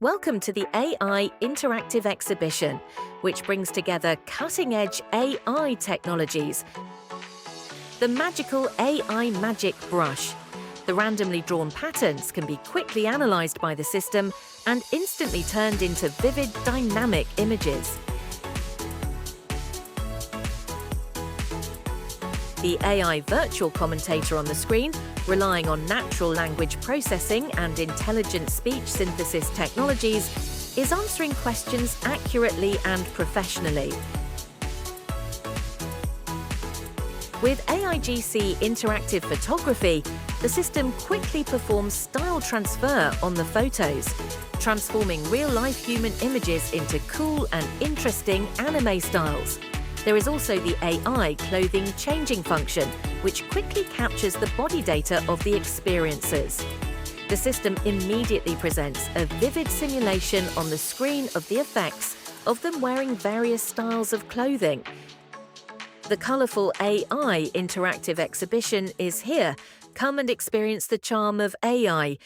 Welcome to the AI Interactive Exhibition, which brings together cutting-edge AI technologies. The magical AI Magic Brush. The randomly drawn patterns can be quickly analysed by the system and instantly turned into vivid, dynamic images. The AI virtual commentator on the screen, relying on natural language processing and intelligent speech synthesis technologies, is answering questions accurately and professionally. With AIGC interactive photography, the system quickly performs style transfer on the photos, transforming real-life human images into cool and interesting anime styles. There is also the AI clothing changing function, which quickly captures the body data of the experiences. The system immediately presents a vivid simulation on the screen of the effects of them wearing various styles of clothing. The colourful AI interactive exhibition is here. Come and experience the charm of AI